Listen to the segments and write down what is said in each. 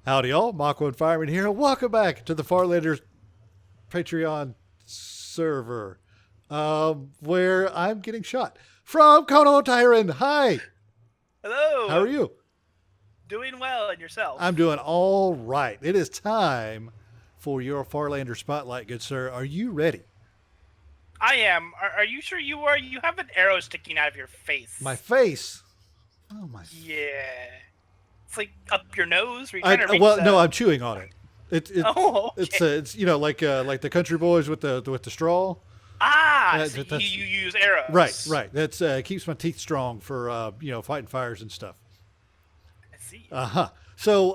Howdy, all. Mako and Fireman here. Welcome back to the Farlander Patreon server, where I'm getting shot from Kono Tyran. Hi, how Hello. are you? Doing well, and I'm yourself? doing all right. It is time for your Farlander Spotlight, good sir. Are you ready? I am. Are you sure you are? You have an arrow sticking out of your My face. face. Oh my. Yeah. It's like up your nose. Were you I trying to reach well, no, the? I'm chewing on it. It, it Oh, it's okay. like the country boys with the straw. Ah, so you, That's you use right, arrows. right. That's keeps my teeth strong for fighting fires and stuff. I see. Uh-huh. So,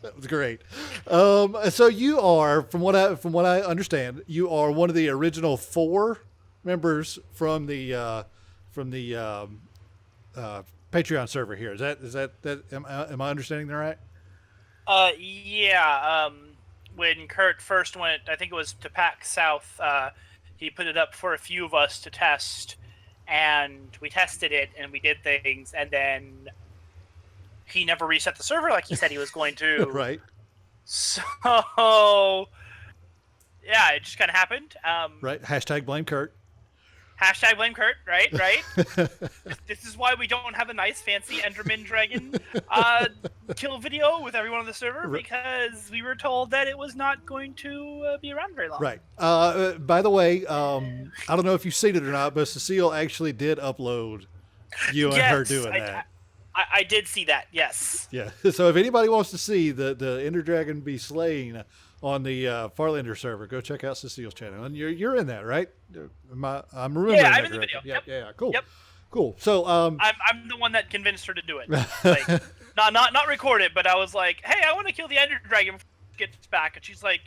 that was great. So you are, from what I understand, you are one of the original four members from the Patreon server here. Is that am I understanding that right? Yeah. When Kurt first went, I think it was to PAX South. He put it up for a few of us to test, and we tested it, and we did things, and then he never reset the server like he said he was going to. Right, So yeah, it just kind of happened. right. Hashtag blame Kurt. Hashtag blame Kurt. Right, right. This is why we don't have a nice fancy Enderman Dragon kill video with everyone on the server, because we were told that it was not going to be around very long. Right. By the way, I don't know if you've seen it or not, but Cecile actually did upload you and her Yes, doing that. I did see that. Yes. Yeah. So if anybody wants to see the Ender Dragon be slain on the Farlander server, go check out Cecile's channel. And you're in that, right? I'm remembering Yeah, that I'm in the correctly. video. Yeah, Yep. yeah, cool. Yep. Cool. So I'm the one that convinced her to do it. Like, not record it, but I was like, hey, I want to kill the Ender Dragon before it gets back, and she's like,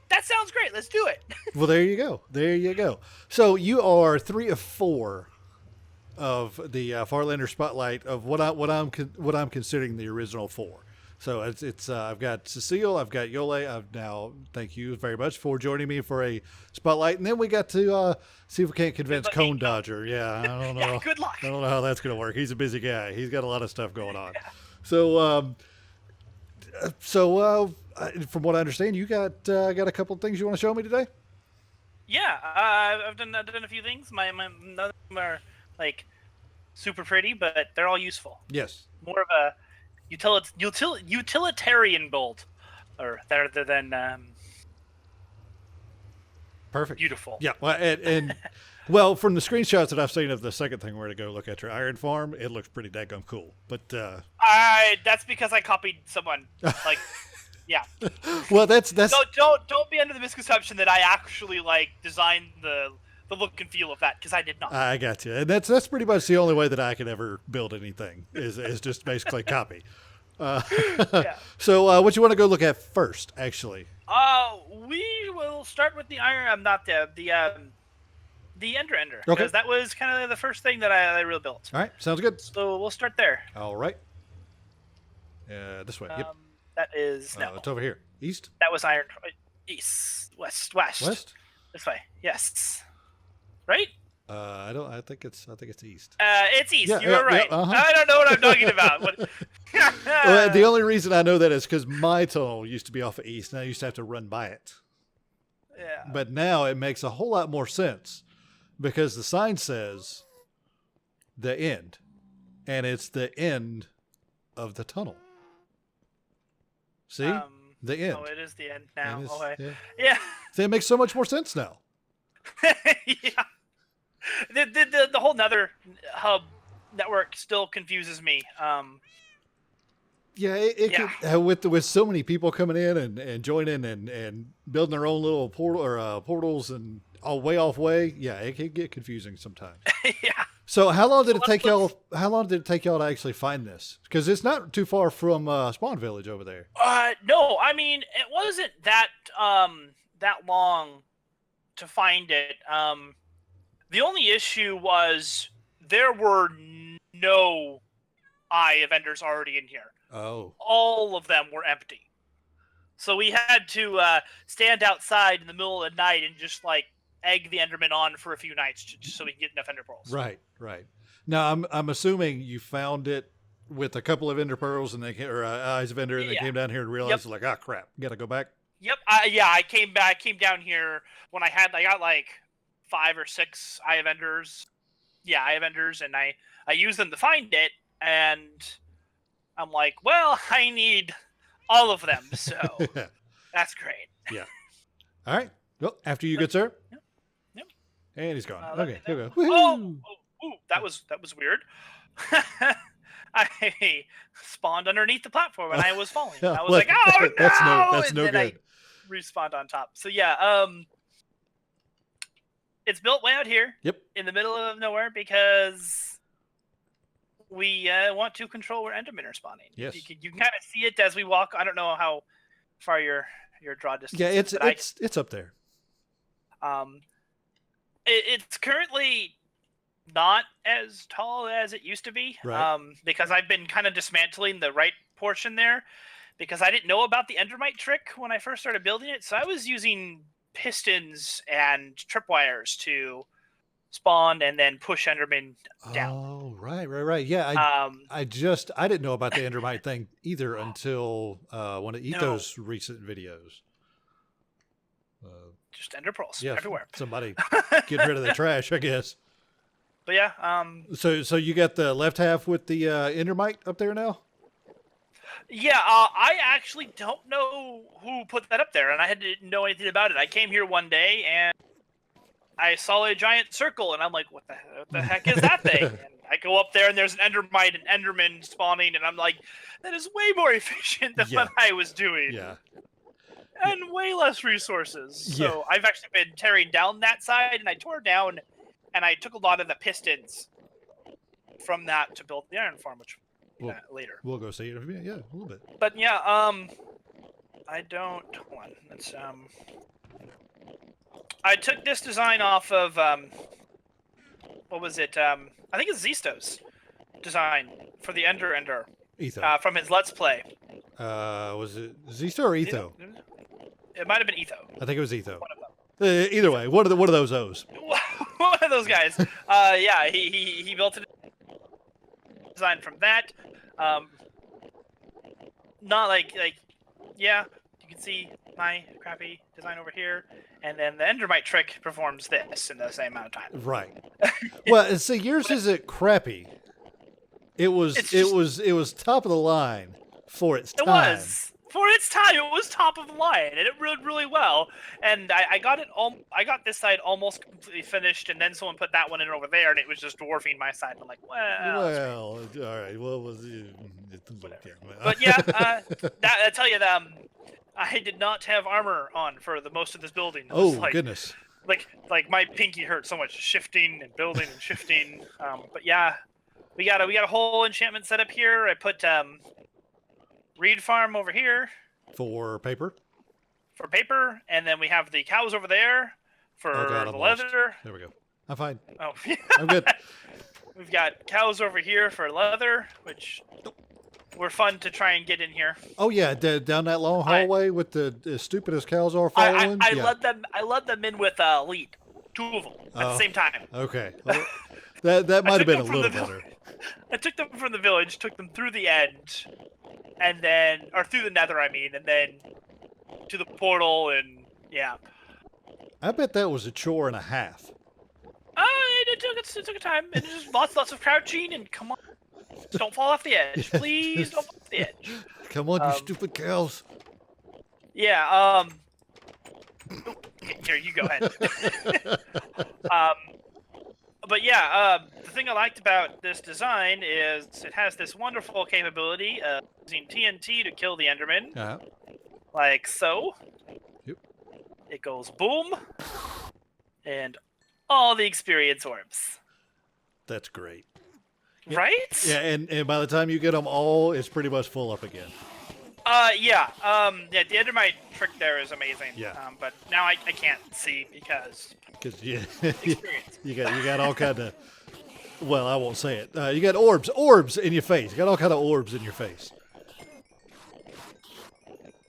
that sounds great. Let's do it. well, there you go. There you go. So you are three of four of the Farlander Spotlight of what I'm considering the original four. So it's I've got Cecile, I've got Yole. I've now thank you very much for joining me for a spotlight, and then we got to see if we can't convince Let me Cone go. Dodger. Yeah, I don't know. Yeah. Good luck. I don't know how that's going to work. He's a busy guy. He's got a lot of stuff going on. Yeah. So from what I understand, you got a couple of things you want to show me today. Yeah, I've done a few things. None of them are like super pretty, but they're all useful. Yes. More of a utilitarian build, or rather than Perfect. beautiful. Yeah. Well, and well, from the screenshots that I've seen of the second thing, where to go look at your iron farm, it looks pretty daggum cool. But That's because I copied someone. Like, yeah. well, that's Don't be under the misconception that I actually like designed the look and feel of that, because I did not. I got you, and that's pretty much the only way that I can ever build anything is just basically copy. Yeah. So, what you want to go look at first, actually? We will start with the iron. I'm not the Ender, Okay. because that was kind of the first thing that I really built. All right, sounds good. So we'll start there. All right. This way. Yep. That is no. It's over here. East. That was iron. East, west. West. This way. Yes. Right? I don't. I think it's east. It's east. Yeah, You're yeah, right. yeah, uh-huh. I don't know what I'm talking about. Well, the only reason I know that is because my tunnel used to be off of east, and I used to have to run by it. Yeah. But now it makes a whole lot more sense because the sign says the end, and it's the end of the tunnel. See? The end. Oh, it is the end now. And Okay. yeah. Yeah. See, it makes so much more sense now. Yeah. The whole Nether hub network still confuses me. Yeah, it Yeah. Could, with so many people coming in and joining and building their own little portal or portals and all way off way. Yeah, it can get confusing sometimes. Yeah. So how long did it take y'all? How long did it take y'all to actually find this? Because it's not too far from Spawn Village over there. No, I mean it wasn't that that long to find it. The only issue was there were no Eye of Enders already in here. Oh. All of them were empty. So we had to stand outside in the middle of the night and just like egg the Enderman on for a few nights just so we can get enough Ender pearls. Right, right. Now I'm assuming you found it with a couple of ender pearls and eyes of ender, and they came down here and realized like, ah, crap, gotta go back. Yep. I came down here when I got like 5 or 6 Eye of Enders. Yeah, Eye of Enders, and I used them to find it, and I'm like, well, I need all of them, so that's great. Yeah. All right. Well, after you, good sir. Yep. And he's gone. Okay, here we go. Oh, that was weird. I spawned underneath the platform and I was falling. I was like, oh no! That's no good. I respawned on top. So yeah, it's built way out here. Yep. In the middle of nowhere because we want to control where Endermen are spawning. Yes. You can kind of see it as we walk. I don't know how far your draw distance. Yeah, is, it's up there. It's currently not as tall as it used to be, right. Because I've been kind of dismantling the right portion there because I didn't know about the Endermite trick when I first started building it. So I was using pistons and tripwires to spawn and then push Enderman down. Oh, right. Yeah, I didn't know about the Endermite thing either until one of Etho's recent videos. Just Ender pearls everywhere. Somebody getting rid of the trash, I guess. But yeah, so you got the left half with the Endermite up there now? Yeah, I actually don't know who put that up there, and I didn't know anything about it. I came here one day and I saw a giant circle, and I'm like, what the heck is that thing? And I go up there, and there's an Endermite and Enderman spawning, and I'm like, that is way more efficient than what I was doing. Yeah. And way less resources. So I've actually been tearing down that side, and I tore down, and I took a lot of the pistons from that to build the iron farm, which later. We'll go see it. Yeah, a little bit. But yeah, I don't. Hold on. Let's I took this design off of what was it? I think it's Zisto's design for the Ender. Etho. From his Let's Play. Was it Zisto or Etho? It might have been Etho. I think it was Etho. One of them. Either way, one of those O's. One of those guys. Yeah, he built a design from that. Not like yeah, you can see my crappy design over here, and then the Endermite trick performs this in the same amount of time. Right. Well, see, yours isn't crappy. It was top of the line for its time. It was for its time. It was top of the line, and it rode really well. And I got it. I got this side almost completely finished, and then someone put that one in over there, and it was just dwarfing my side. I'm like, well, all right. Well, was whatever. But yeah, I tell you that I did not have armor on for the most of this building. Oh goodness! Like my pinky hurt so much shifting and building and shifting. But yeah, we got a whole enchantment set up here. I put reed farm over here for paper. For paper, and then we have the cows over there for the leather. Lost. There we go. I'm fine. Oh, I'm good. We've got cows over here for leather, which were fun to try and get in here. Oh yeah, down that long hallway with the stupidest cows all following. I led them in with lead, 2 of them at the same time. Okay, well, that might have been a little better. I took them from the village, took them through the end, and then through the nether, I mean, and then to the portal, and yeah. I bet that was a chore and a half. It took a time, and just lots of crouching, and come on, don't fall off the edge, please don't fall off the edge. Come on, you stupid cows. Yeah. Here, you go ahead. But yeah, the thing I liked about this design is it has this wonderful capability of using TNT to kill the Enderman. Like so. Yep. It goes boom, and all the experience orbs. That's great. Right? Yeah, and by the time you get them all, it's pretty much full up again. Yeah. The Endermite trick there is amazing. Yeah. But now I can't see because experience. you got all kind of. Well, I won't say it. You got orbs in your face. You got all kind of orbs in your face.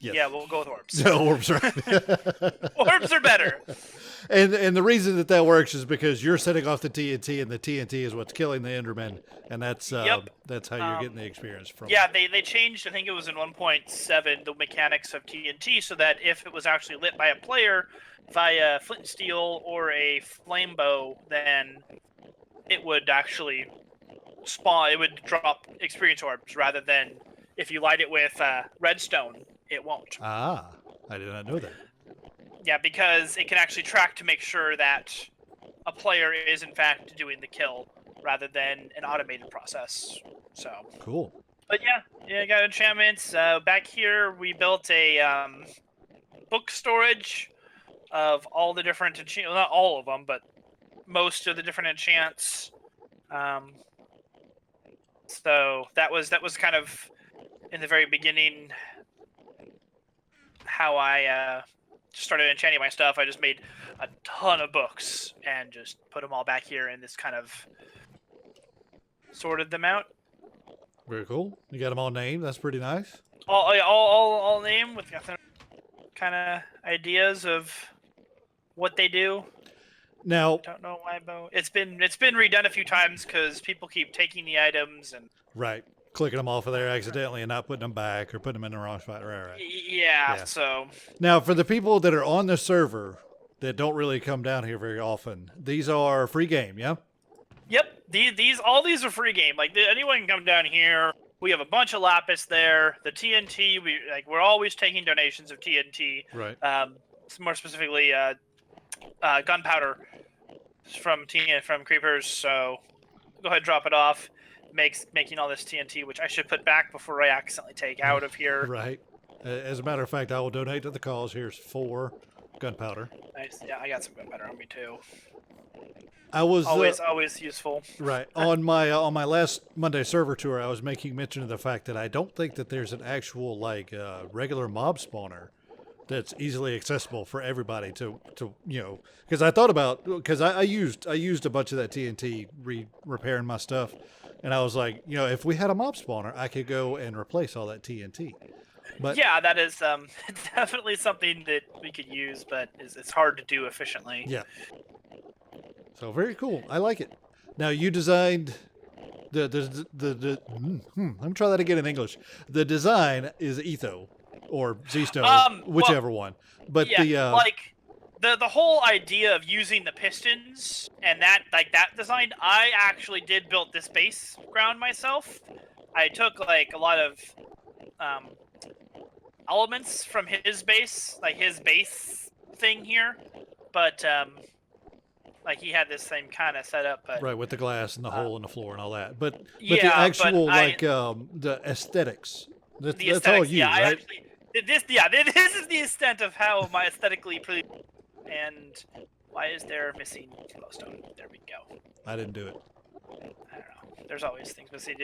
Yes. Yeah, we'll go with orbs. No, orbs, right? Orbs are better. And the reason that works is because you're setting off the TNT, and the TNT is what's killing the Endermen, and that's Yep. that's how you're getting the experience from. Yeah, they changed. I think it was in 1.7 the mechanics of TNT, so that if it was actually lit by a player via flint and steel or a flame bow, then it would actually spawn. It would drop experience orbs rather than if you light it with redstone, it won't. Ah, I did not know that. Yeah, because it can actually track to make sure that a player is in fact doing the kill rather than an automated process. So cool. But yeah, got enchantments. Back here, we built a book storage of all the different enchantments. Not all of them, but most of the different enchants. So that was kind of in the very beginning how I started enchanting my stuff. I just made a ton of books and just put them all back here and this kind of sorted them out. Very cool. You got them all named. That's pretty nice. All name with kind of ideas of what they do. Now, Don't know why, but it's been redone a few times because people keep taking the items and right, clicking them off of there accidentally and not putting them back or putting them in the wrong spot. Right. Yeah. So now, for the people that are on the server that don't really come down here very often, these are free game. Yeah. Yep. All these are free game. Like anyone can come down here. We have a bunch of lapis there. The TNT. We're always taking donations of TNT. Right. More specifically, gunpowder from creepers. So go ahead, drop it off. Making all this TNT, which I should put back before I accidentally take out of here. Right. As a matter of fact, I will donate to the cause. Here's 4 gunpowder. Nice. Yeah, I got some gunpowder on me too. I was always useful. Right. On my last Monday server tour, I was making mention of the fact that I don't think that there's an actual regular mob spawner that's easily accessible for everybody to because I thought about because I used a bunch of that TNT repairing my stuff, and I was like, if we had a mob spawner, I could go and replace all that TNT. But yeah, that is definitely something that we could use, but it's hard to do efficiently. Yeah. So very cool. I like it. Now you designed let me try that again in English. The design is Etho or Zisto, whichever one. But yeah, the whole idea of using the pistons and that design, I actually did build this base ground myself. I took a lot of elements from his base, his base thing here, but he had this same kind of setup, but right with the glass and the hole in the floor and all that. But yeah, the actual the aesthetics. That's all you, right? This is the extent of how my aesthetically. And why is there missing glowstone? There we go. I didn't do it. I don't know. There's always things missing.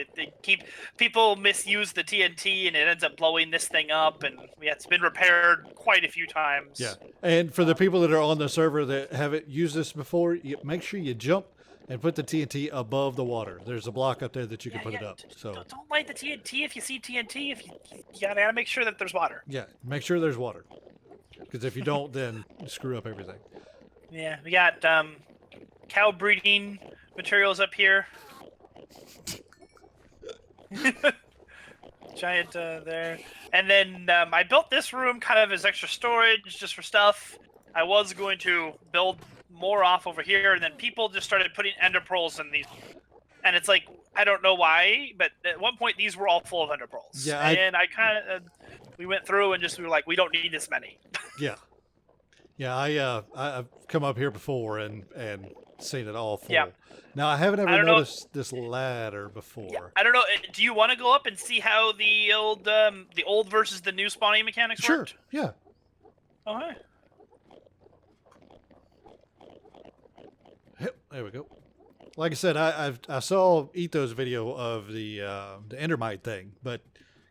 People misuse the TNT and it ends up blowing this thing up, and it's been repaired quite a few times. Yeah, and for the people that are on the server that haven't used this before, make sure you jump and put the TNT above the water. There's a block up there that you can put it up. So don't light the TNT if you see TNT. If you gotta make sure that there's water. Yeah, make sure there's water, because if you don't, then you screw up everything. Yeah, we got cow breeding materials up here. Giant there. And then I built this room kind of as extra storage just for stuff. I was going to build more off over here, and then people just started putting ender pearls in these. And it's I don't know why, but at one point these were all full of ender pearls. Yeah, and I kind of we went through and we were like, we don't need this many. Yeah. Yeah, I've come up here before and seen it all full. Yeah. Now I haven't ever noticed this ladder before. Yeah, I don't know. Do you want to go up and see how the old versus the new spawning mechanics worked? Sure. Yeah. Oh, hey. Yep, there we go. Like I said, I saw Etho's video of the Endermite thing, but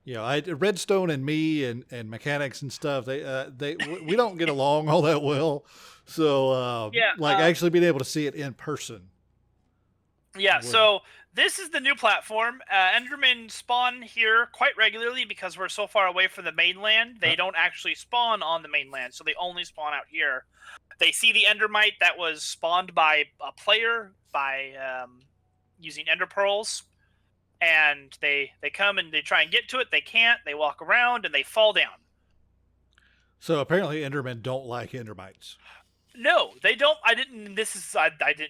Redstone and me and mechanics and stuff, we don't get along all that well. So actually being able to see it in person. Yeah. So This is the new platform. Endermen spawn here quite regularly because we're so far away from the mainland. They don't actually spawn on the mainland, so they only spawn out here. They see the Endermite that was spawned by a player by using Ender Pearls, and they come and they try and get to it. They can't. They walk around and they fall down. So apparently Endermen don't like Endermites. No, they don't. I didn't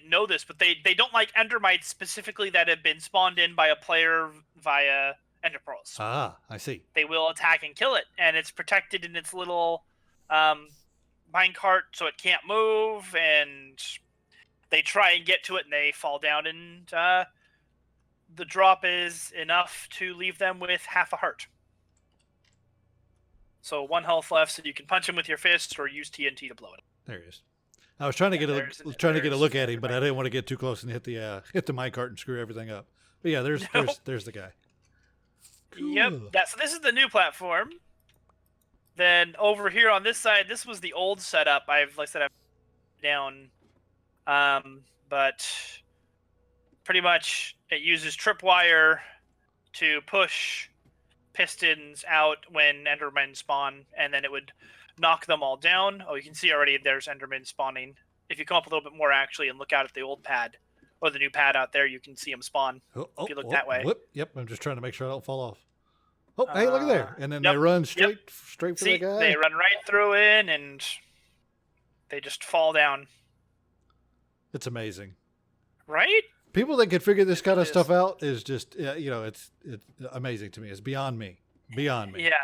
know this, but they don't like Endermites specifically that have been spawned in by a player via Ender Pearls. Ah, I see. They will attack and kill it, and it's protected in its little minecart, so it can't move. And they try and get to it, and they fall down, and the drop is enough to leave them with half a heart. So 1 health left, so you can punch him with your fists or use TNT to blow it. There he is. I was trying to get a look at him, but I didn't want to get too close and hit the minecart and screw everything up. But yeah, there's the guy. Cool. Yep. Yeah. So this is the new platform. Then over here on this side, this was the old setup. I've down, but pretty much it uses tripwire to push pistons out when Endermen spawn, and then it would knock them all down. Oh, you can see already there's Endermen spawning. If you come up a little bit more, actually, and look out at the old pad, or the new pad out there, you can see them spawn. If you look that way. Whoop. Yep, I'm just trying to make sure I don't fall off. Oh, hey, look at there. And then they run straight for the guy. They run right through in, and they just fall down. It's amazing. Right? People that can figure this kind of stuff out is just, it's amazing to me. It's beyond me. Beyond me. Yeah.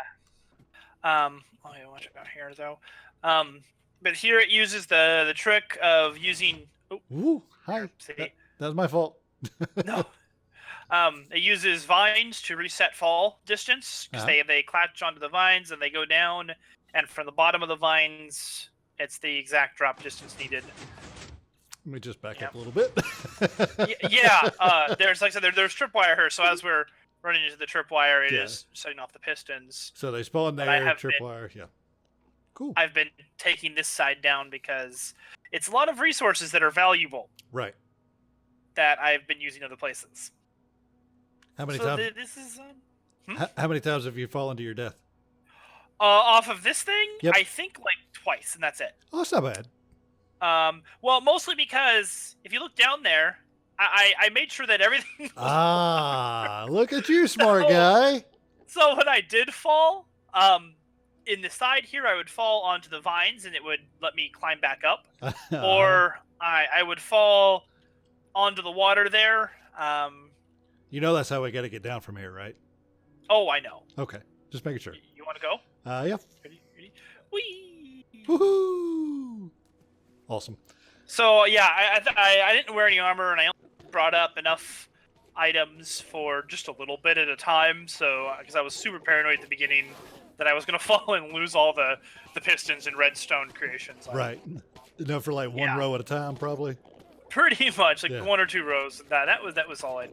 Watch about here though. But here it uses the trick of using. Ooh, hi. That was my fault. No. It uses vines to reset fall distance because they clutch onto the vines and they go down, and from the bottom of the vines, it's the exact drop distance needed. Let me just back up a little bit. There's like I said, there's tripwire here, so as we're running into the tripwire, it is setting off the pistons. So they spawn there, tripwire, Cool. I've been taking this side down because it's a lot of resources that are valuable. Right. That I've been using other places. How many times? This is. How many times have you fallen to your death? Off of this thing, yep. I think like twice, and that's it. Oh, that's not bad. Well, mostly because if you look down there, I made sure that everything. Look at you, smart guy. So when I did fall, in the side here, I would fall onto the vines, and it would let me climb back up, or I would fall onto the water there. That's how we got to get down from here, right? Oh, I know. Okay, just making sure. You want to go? Yeah. Ready? Whee! Woohoo! Awesome. So yeah, I didn't wear any armor, and I only brought up enough items for just a little bit at a time. So because I was super paranoid at the beginning that I was going to fall and lose all the pistons and redstone creations. Right. For like one row at a time, probably. Pretty much, like 1 or 2 rows. That was all I.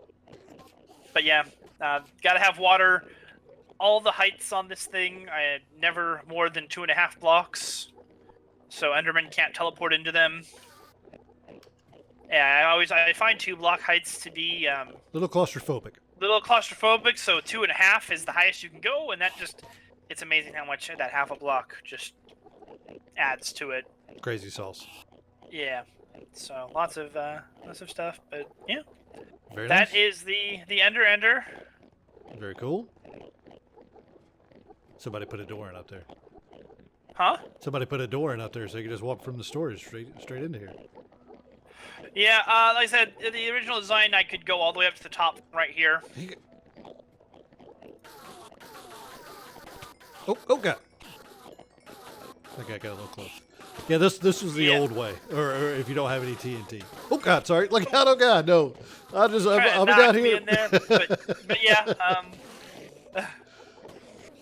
But yeah, gotta have water. All the heights on this thing, I never more than 2.5 blocks, so Enderman can't teleport into them. Yeah, I find 2-block heights to be little claustrophobic. So 2.5 is the highest you can go, and it's amazing how much that half a block just adds to it. Crazy sauce. Yeah. So lots of stuff, but yeah. Very that nice. is the Ender. Very cool. Somebody put a door in up there. Huh? Somebody put a door in up there so you can just walk from the storage straight into here. Yeah, like I said, the original design, I could go all the way up to the top right here. Oh God! That guy got a little close. Yeah, this was the old way, or if you don't have any TNT. Oh God, sorry! Look out! Oh God, no! I'll be down here. In there, but yeah,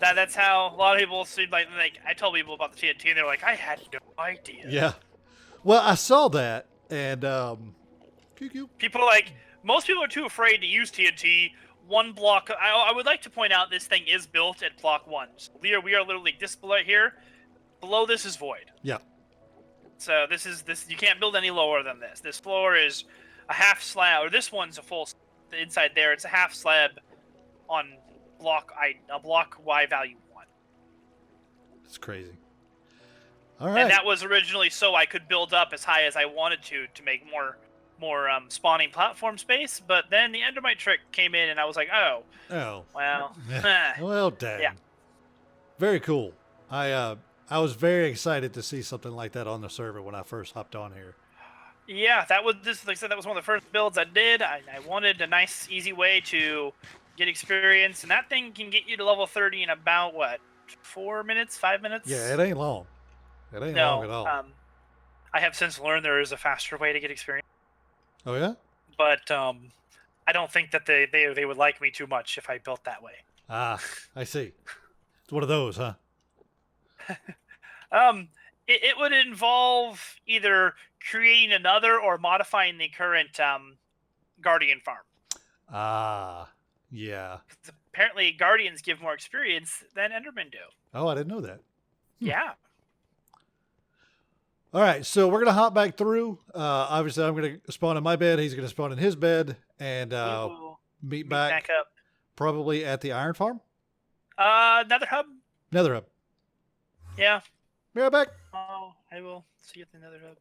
that's how a lot of people seem like. I tell people about the TNT, and they're like, I had no idea. Yeah. Well, I saw that, and people most people are too afraid to use TNT. 1 block. I would like to point out this thing is built at block 1. So we are literally this below here. Below this is void. Yeah. So this you can't build any lower than this. This floor is a half slab, or this one's a full. inside there. It's a half slab on a block Y value 1. It's crazy. All right. And that was originally so I could build up as high as I wanted to make more spawning platform space. But then the Endermite trick came in, and I was like, oh, Oh. well, Well, dang. Yeah. Very cool. I was very excited to see something like that on the server when I first hopped on here. yeah, that was this. Like I said, that was one of the first builds I did. I wanted a nice, easy way to get experience, and that thing can get you to level 30 in about what, 4 minutes, 5 minutes? Yeah, it ain't long. It ain't long at all. I have since learned there is a faster way to get experience. Oh yeah? But I don't think that they would like me too much if I built that way. Ah, I see. It's one of those, huh? It would involve either creating another or modifying the current Guardian farm. Ah, yeah. Apparently, Guardians give more experience than Endermen do. Oh, I didn't know that. Yeah. All right, so we're gonna hop back through. Obviously, I'm gonna spawn in my bed. He's gonna spawn in his bed, and meet back up. probably at the iron farm. Nether hub. Nether hub. Yeah. Be right back. Oh, I will see you at the Nether hub.